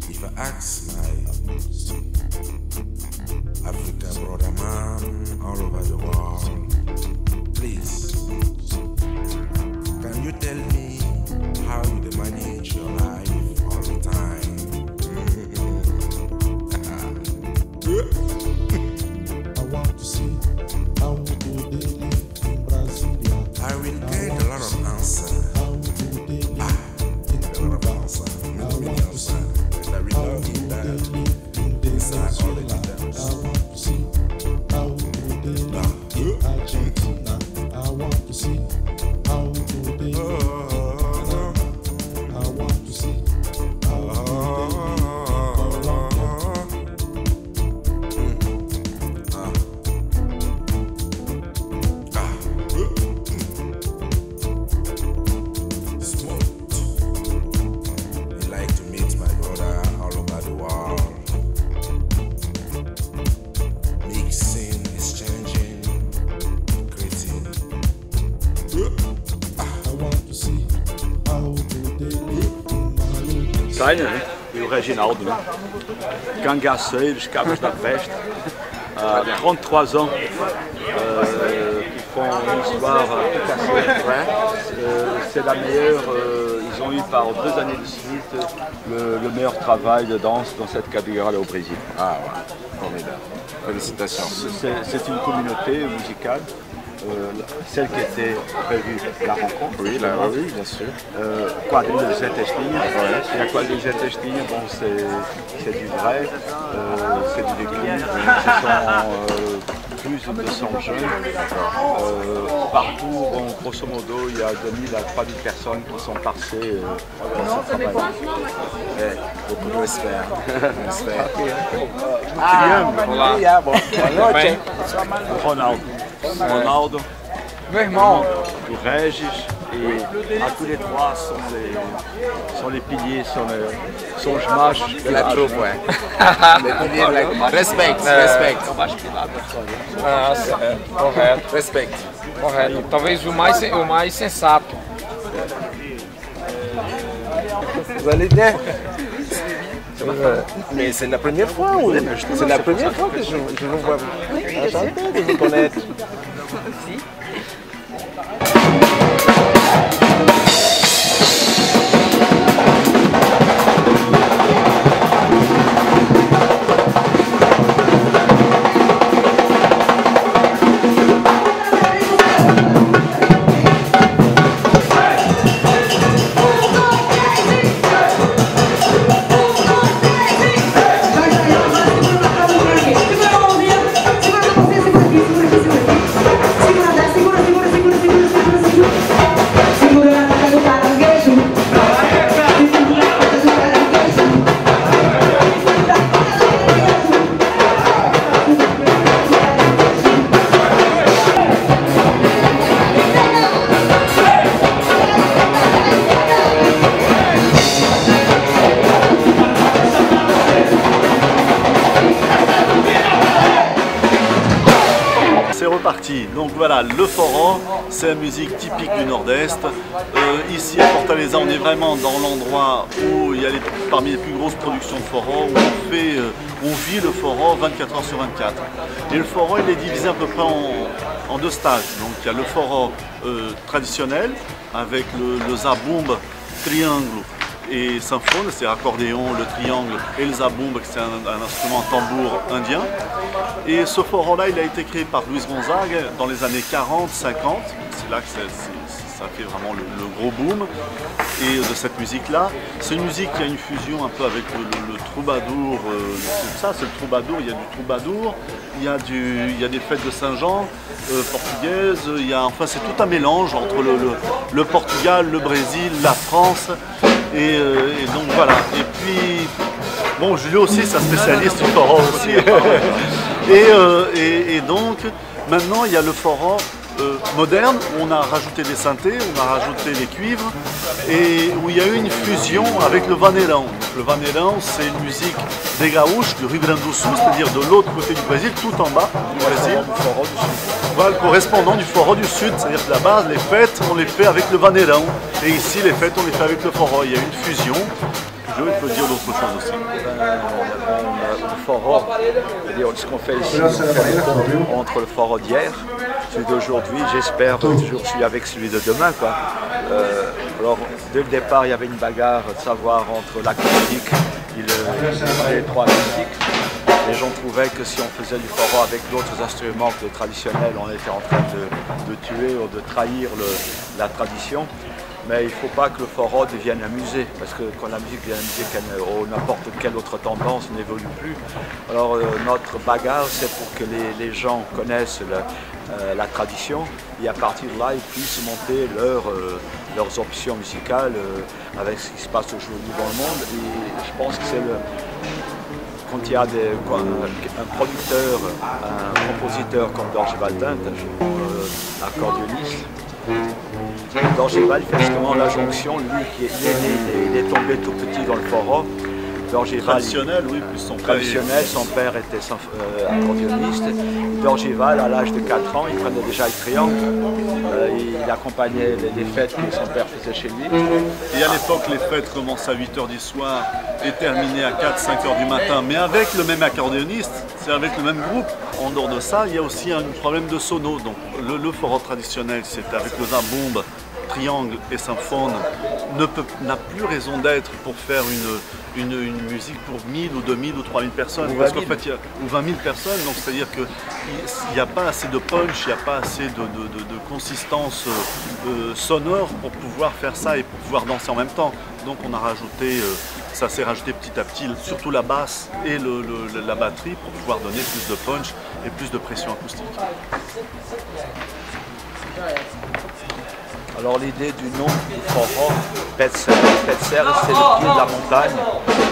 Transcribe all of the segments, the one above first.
If I ask my African brother man all over the world, please, can you tell me how you manage your life all the time? I want to see how do they live in Brasilia. I will get a lot of answers. How do they live in Cuba? I want to see And I will how love do you they that. live in Venezuela. I want to see how do they live in Argentina. I want to see how do they live in Panama. I want to see how do they live in Colombia. Smooth. You like to meet my brother all over the world. Mixing, exchanging, creating. I want to see how do they live in Maluca. Steiner, né? E o Reginaldo, né? Cangaceiros, cabos da peste, 33 ans, qui font une histoire tout à fait. C'est la meilleure, ils ont eu par 2 années de suite le meilleur travail de danse dans cette catégorie au Brésil. Ah ouais, formidable. Félicitations. C'est une communauté musicale. Celle qui était prévue, la rencontre. Oui, bien sûr. Quadrille de 7 espinhas. Et la quadrille de 7 espinhas, bon, c'est du vrai, c'est du vécu. Ce sont plus de 200 jeunes. Partout, bon, grosso modo, il y a 2000 à 3000 personnes qui sont passées dans ce travail. Beaucoup de respect. Olá. Boa noite. Ronaldo, Meu irmão, do Regis, et à tous les trois sont les piliers, sont os machos De la troupe, ouais. Respect. correto, Respect. correto. Talvez o mais sensato. Vous allez bien? Mais c'est la première fois ou c'est la première fois que je vous vois. Enchanté de vous connaître. C'est reparti. Donc voilà, le forró, c'est la musique typique du Nord-Est. Ici à Fortaleza, on est vraiment dans l'endroit où il y a parmi les plus grosses productions de forró, où on vit le forró 24 heures sur 24. Et le forró, il est divisé à peu près en 2 stages. Donc il y a le forró traditionnel avec le zabumba, triangle et symphone, c'est accordéon, le triangle et le zabumba, c'est un instrument tambour indien. Et ce forró-là, il a été créé par Luis Gonzaga dans les années 40-50. C'est là que ça fait vraiment le gros boom et de cette musique-là. C'est une musique qui a une fusion un peu avec le troubadour. C'est le troubadour, il y a du troubadour, il y a des fêtes de Saint-Jean portugaises, enfin c'est tout un mélange entre le Portugal, le Brésil, la France. Et donc voilà. Et puis, bon, Julio aussi, c'est un spécialiste du forró aussi. Et donc, maintenant, il y a le forró moderne, où on a rajouté des synthés, on a rajouté des cuivres, et où il y a eu une fusion avec le vaneirão. le vaneirão, c'est une musique des gaúchos du Rio Grande do Sul, c'est-à-dire de l'autre côté du Brésil, tout en bas du Brésil. Voilà le correspondant du forró du Sud, c'est-à-dire que là-bas, les fêtes, on les fait avec le vaneirão. Et ici, les fêtes, on les fait avec le forró. Il y a une fusion. Je peux dire d'autres choses aussi. Le forró, c'est-à-dire ce qu'on fait ici, on fait le pont entre le forró d'hier, celui d'aujourd'hui, j'espère toujours celui avec celui de demain, quoi. Alors, dès le départ, il y avait une bagarre de savoir entre l'acoustique et les trois musiques. Les gens trouvaient que si on faisait du forró avec d'autres instruments que traditionnels, on était en train de tuer ou de trahir la tradition. Mais il ne faut pas que le forró devienne un musée, parce que quand la musique devient un musée, ou n'importe quelle autre tendance n'évolue plus. Alors notre bagarre, c'est pour que les gens connaissent la tradition et à partir de là, ils puissent monter leurs options musicales avec ce qui se passe aujourd'hui dans le monde. Et je pense que c'est quand il y a un producteur, un compositeur comme Dorival Tinte, accordéoniste, Dorival fait justement la jonction, lui qui il est tombé tout petit dans le forró. Traditionnel, oui, plus son père. Traditionnel, son père était accordéoniste. Dorival, à l'âge de 4 ans, il prenait déjà le triangle. Il accompagnait les fêtes que son père faisait chez lui. Et à l'époque, les fêtes commencent à 8h du soir et terminaient à 4-5h du matin, mais avec le même accordéoniste, c'est avec le même groupe. En dehors de ça, il y a aussi un problème de sono. Donc le forró traditionnel, c'est avec le zabumba, triangle et symphone, n'a plus raison d'être pour faire une musique pour 1000 ou 2000 ou 3000 personnes. Parce qu'en fait, ou 20 000 personnes, donc c'est-à-dire qu'il n'y a pas assez de punch, il n'y a pas assez de consistance sonore pour pouvoir faire ça et pour pouvoir danser en même temps. Donc on a rajouté, ça s'est rajouté petit à petit, surtout la basse et la batterie pour pouvoir donner plus de punch et plus de pression acoustique. Alors l'idée du nom du forró, Petser, c'est le pied de la montagne,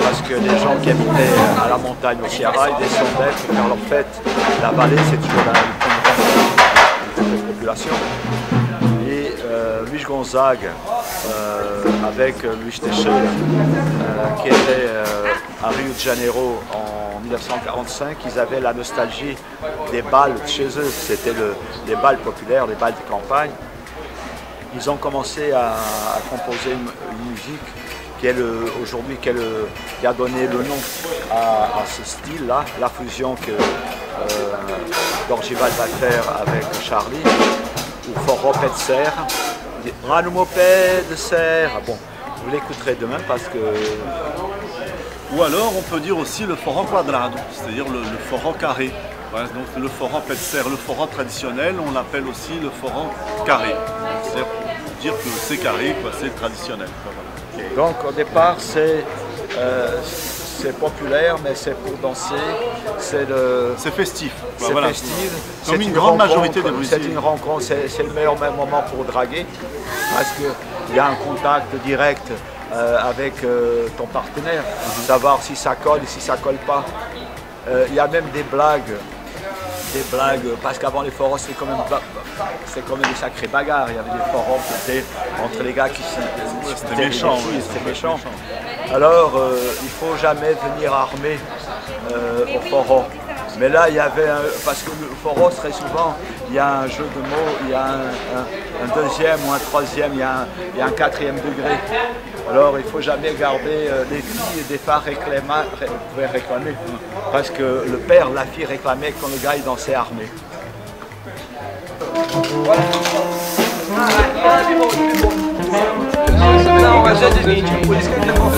parce que les gens qui habitaient à la montagne au Ceará, ils descendaient pour faire leur fête. La vallée, c'est toujours la plus grande population. Et Luis Gonzague, avec Luis Teixeira, qui était à Rio de Janeiro en 1945, ils avaient la nostalgie des bals de chez eux. C'était les bals populaires, les bals de campagne. Ils ont commencé à composer une musique qui a donné le nom à ce style-là, la fusion que Dorival va faire avec Charlie, ou forró Petser, Ranumo Petser. Bon, vous l'écouterez demain parce que... Ou alors on peut dire aussi le forró quadrado, c'est-à-dire le forró carré. Voilà, donc le forró Petser, le forró traditionnel, on l'appelle aussi le forró carré. C'est-à-dire pour dire que c'est carré, c'est traditionnel. Voilà. Donc au départ c'est populaire, mais c'est pour danser, c'est festif. C'est voilà. festif. Comme une grande majorité des Brésiliens. C'est une rencontre, c'est le meilleur moment pour draguer, parce qu'il y a un contact direct avec ton partenaire, savoir si ça colle et si ça colle pas. Il y a même des blagues, parce qu'avant les forros c'était quand même des sacrées bagarres. Il y avait des forros qui étaient entre les gars qui c'était méchant. C'était méchant. Alors il ne faut jamais venir armé au forró. Mais là il y avait parce que le forró très souvent il y a un jeu de mots, il y a un deuxième ou un troisième, il y a un quatrième degré. Alors il ne faut jamais garder les filles et des phares réclamer. Parce que le père, la fille réclamait quand le gars il dansait armé. Não, mas é o seguinte, por isso que ele levou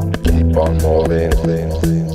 Keep on moving.